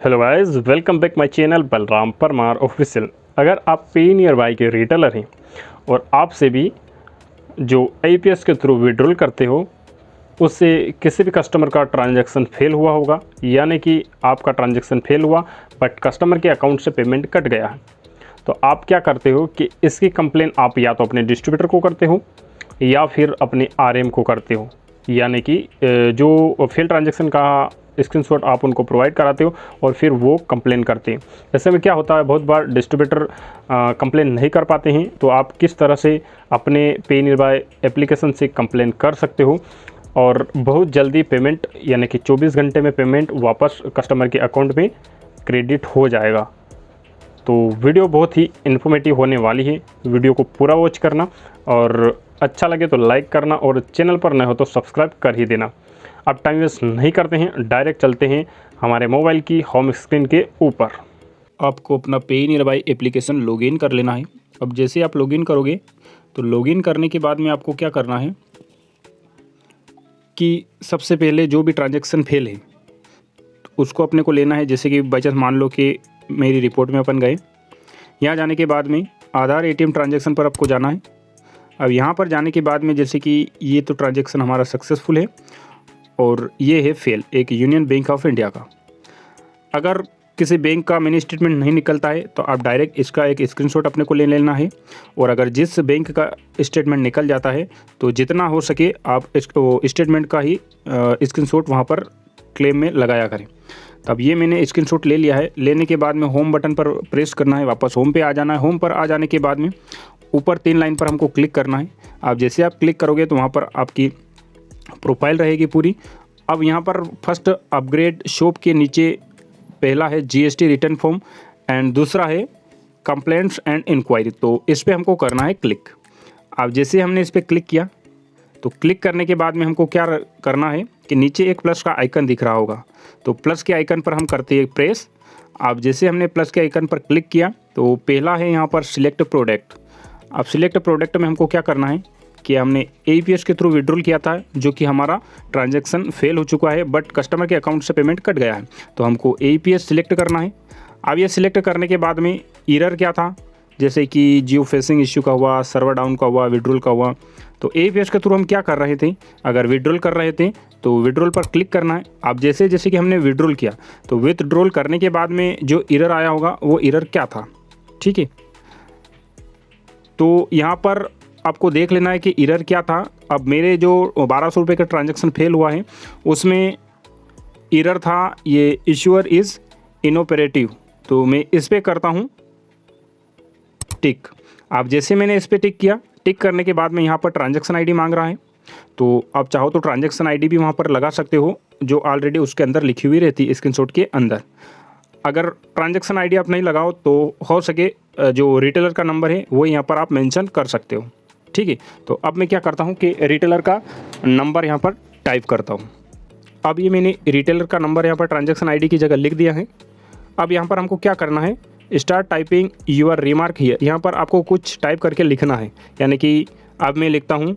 Hello guys, welcome back my channel Balram Parmar official. अगर आप पे नियर बाय के रिटेलर हैं और आपसे भी जो APS के थ्रू विड्रॉल करते हो उससे किसी भी कस्टमर का ट्रांजैक्शन फेल हुआ होगा, यानी कि आपका ट्रांजैक्शन फेल हुआ बट कस्टमर के अकाउंट से पेमेंट कट गया है, तो आप क्या करते हो कि इसकी कंप्लेन आप या तो अपने डिस्ट्रीब्यूटर को करते हो या फिर अपने RM को करते हो, यानी कि जो फेल ट्रांजैक्शन का स्क्रीनशॉट आप उनको प्रोवाइड कराते हो और फिर वो कंप्लेन करते हैं। ऐसे में क्या होता है, बहुत बार डिस्ट्रीब्यूटर कंप्लेन नहीं कर पाते हैं, तो आप किस तरह से अपने पे नियर बाय एप्लीकेशन से कंप्लेन कर सकते हो और बहुत जल्दी पेमेंट यानी कि 24 घंटे में पेमेंट वापस कस्टमर के अकाउंट में क्रेडिट हो जाएगा। तो वीडियो बहुत ही इन्फॉर्मेटिव होने वाली है, वीडियो को पूरा वॉच करना और अच्छा लगे तो लाइक करना और चैनल पर नए हो तो सब्सक्राइब कर ही देना। अब टाइम वेस्ट नहीं करते हैं, डायरेक्ट चलते हैं हमारे मोबाइल की होम स्क्रीन के ऊपर। आपको अपना पे नियर बाय एप्लीकेशन लॉगिन कर लेना है। अब जैसे आप लॉगिन करोगे तो लॉगिन करने के बाद में आपको क्या करना है कि सबसे पहले जो भी ट्रांजैक्शन फेल है उसको अपने को लेना है। जैसे कि बाई चांस मान लो कि मेरी रिपोर्ट में अपन गए, यहाँ जाने के बाद में आधार ATM ट्रांजैक्शन पर आपको जाना है। अब यहाँ पर जाने के बाद में जैसे कि ये तो ट्रांजैक्शन हमारा सक्सेसफुल है और ये है फेल, एक यूनियन बैंक ऑफ इंडिया का। अगर किसी बैंक का मिनी स्टेटमेंट नहीं निकलता है तो आप डायरेक्ट इसका एक स्क्रीनशॉट अपने को ले लेना है, और अगर जिस बैंक का स्टेटमेंट निकल जाता है तो जितना हो सके आप इसको स्टेटमेंट का ही स्क्रीनशॉट वहाँ पर क्लेम में लगाया करें। तब ये मैंने स्क्रीनशॉट ले लिया है। लेने के बाद में होम बटन पर प्रेस करना है, वापस होम पे आ जाना है। होम पर आ जाने के बाद में ऊपर 3 लाइन पर हमको क्लिक करना है। अब जैसे आप क्लिक करोगे तो वहाँ पर आपकी प्रोफाइल रहेगी पूरी। अब यहाँ पर फर्स्ट अपग्रेड शॉप के नीचे पहला है GST रिटर्न फॉर्म एंड दूसरा है कंप्लेंट्स एंड इंक्वायरी, तो इस पर हमको करना है क्लिक। अब जैसे हमने इस पर क्लिक किया तो क्लिक करने के बाद में हमको क्या करना है कि नीचे एक प्लस का आइकन दिख रहा होगा, तो प्लस के आइकन पर हम करते हैं प्रेस। अब जैसे हमने प्लस के आइकन पर क्लिक किया तो पहला है यहाँ पर सिलेक्ट प्रोडक्ट। अब सिलेक्ट प्रोडक्ट में हमको क्या करना है कि हमने APS के थ्रू विड्रॉल किया था, जो कि हमारा ट्रांजैक्शन फेल हो चुका है बट कस्टमर के अकाउंट से पेमेंट कट गया है, तो हमको APS सिलेक्ट करना है। अब ये सिलेक्ट करने के बाद में एरर क्या था, जैसे कि जियो फेसिंग इश्यू का हुआ, सर्वर डाउन का हुआ, विड्रॉल का हुआ, तो APS के थ्रू हम क्या कर रहे थे, अगर विड्रॉल कर रहे थे तो विड्रॉल पर क्लिक करना है। अब जैसे जैसे कि हमने विड्रॉल किया तो विथड्रॉल करने के बाद में जो एरर आया होगा वो एरर क्या था, ठीक है। तो यहाँ पर आपको देख लेना है कि एरर क्या था। अब मेरे जो 1200 रुपये का ट्रांजैक्शन फेल हुआ है उसमें एरर था ये इश्यूअर इज़ इनऑपरेटिव, तो मैं इस पर करता हूँ टिक। अब जैसे मैंने इस पर टिक किया, टिक करने के बाद में यहाँ पर ट्रांजैक्शन ID मांग रहा है, तो आप चाहो तो ट्रांजैक्शन ID भी वहाँ पर लगा सकते हो जो ऑलरेडी उसके अंदर लिखी हुई रहती है स्क्रीनशॉट के अंदर। अगर ट्रांजैक्शन ID आप नहीं लगाओ तो हो सके जो रिटेलर का नंबर है वो यहाँ पर आप मेंशन कर सकते हो, ठीक है। तो अब मैं क्या करता हूँ कि रिटेलर का नंबर यहाँ पर टाइप करता हूँ। अब ये मैंने रिटेलर का नंबर यहाँ पर ट्रांजैक्शन ID की जगह लिख दिया है। अब यहाँ पर हमको क्या करना है, start typing your remark here. यहाँ पर आपको कुछ टाइप करके लिखना है, यानी कि अब मैं लिखता हूँ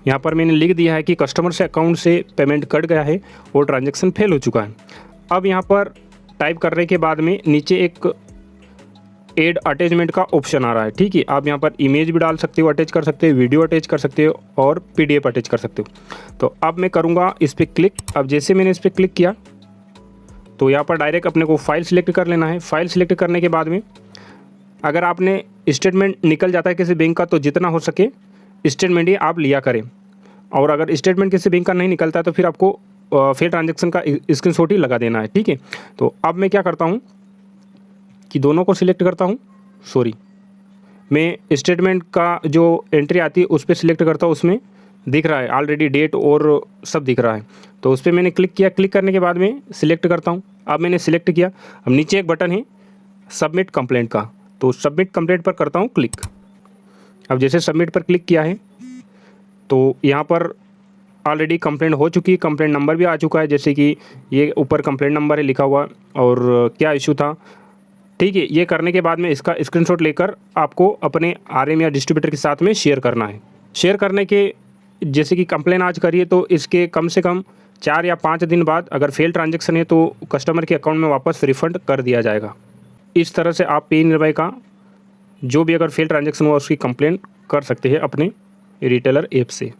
यहाँ पर मैंने लिख दिया है कि कस्टमर से अकाउंट से पेमेंट कट गया है और ट्रांजैक्शन फेल हो चुका है। अब यहाँ पर टाइप करने के बाद में नीचे एक एड अटैचमेंट का ऑप्शन आ रहा है, ठीक है। आप यहाँ पर इमेज भी डाल सकते हो, अटैच कर सकते हो, वीडियो अटैच कर सकते हो और PDF अटैच कर सकते हो। तो अब मैं करूँगा इस पर क्लिक। अब जैसे मैंने इस पर क्लिक किया तो यहाँ पर डायरेक्ट अपने को फाइल सिलेक्ट कर लेना है। फाइल सिलेक्ट करने के बाद में अगर आपने स्टेटमेंट निकल जाता है किसी बैंक का तो जितना हो सके स्टेटमेंट ही आप लिया करें, और अगर स्टेटमेंट किसी बैंक का नहीं निकलता है तो फिर आपको फेल ट्रांजैक्शन का स्क्रीनशॉट ही लगा देना है, ठीक है। तो अब मैं क्या करता हूँ कि दोनों को सिलेक्ट करता हूँ, मैं स्टेटमेंट का जो एंट्री आती है उस पर सिलेक्ट करता हूँ, उसमें दिख रहा है ऑलरेडी डेट और सब दिख रहा है, तो उस पर मैंने क्लिक किया। क्लिक करने के बाद में सिलेक्ट करता हूँ। अब मैंने सिलेक्ट किया। अब नीचे एक बटन है सबमिट कंप्लेंट का, तो सबमिट कंप्लेंट पर करता हूँ क्लिक। अब जैसे सबमिट पर क्लिक किया है तो यहाँ पर ऑलरेडी कंप्लेंट हो चुकी है, कंप्लेंट नंबर भी आ चुका है, जैसे कि ये ऊपर कंप्लेंट नंबर है लिखा हुआ और क्या इशू था, ठीक है। ये करने के बाद में इसका स्क्रीनशॉट लेकर आपको अपने RM या डिस्ट्रीब्यूटर के साथ में शेयर करना है। शेयर करने के जैसे कि कंप्लेन आज करिए तो इसके कम से कम 4 या 5 दिन बाद अगर फेल ट्रांजैक्शन है तो कस्टमर के अकाउंट में वापस रिफ़ंड कर दिया जाएगा। इस तरह से आप पे नियरबाई का जो भी अगर फेल ट्रांजैक्शन हुआ उसकी कंप्लेन कर सकते हैं अपने रिटेलर ऐप से।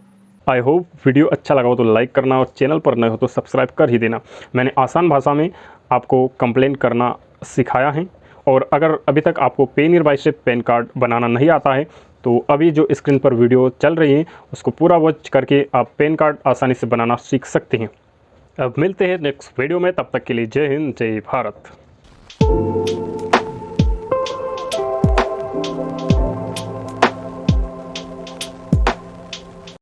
आई होप वीडियो अच्छा लगा हो तो लाइक करना और चैनल पर नए हो तो सब्सक्राइब कर ही देना। मैंने आसान भाषा में आपको कंप्लेन करना सिखाया है। और अगर अभी तक आपको पे नियरबाई से पैन कार्ड बनाना नहीं आता है तो अभी जो स्क्रीन पर वीडियो चल रही है उसको पूरा वॉच करके आप पैन कार्ड आसानी से बनाना सीख सकते हैं। अब मिलते हैं नेक्स्ट वीडियो में, तब तक के लिए जय हिंद जय भारत।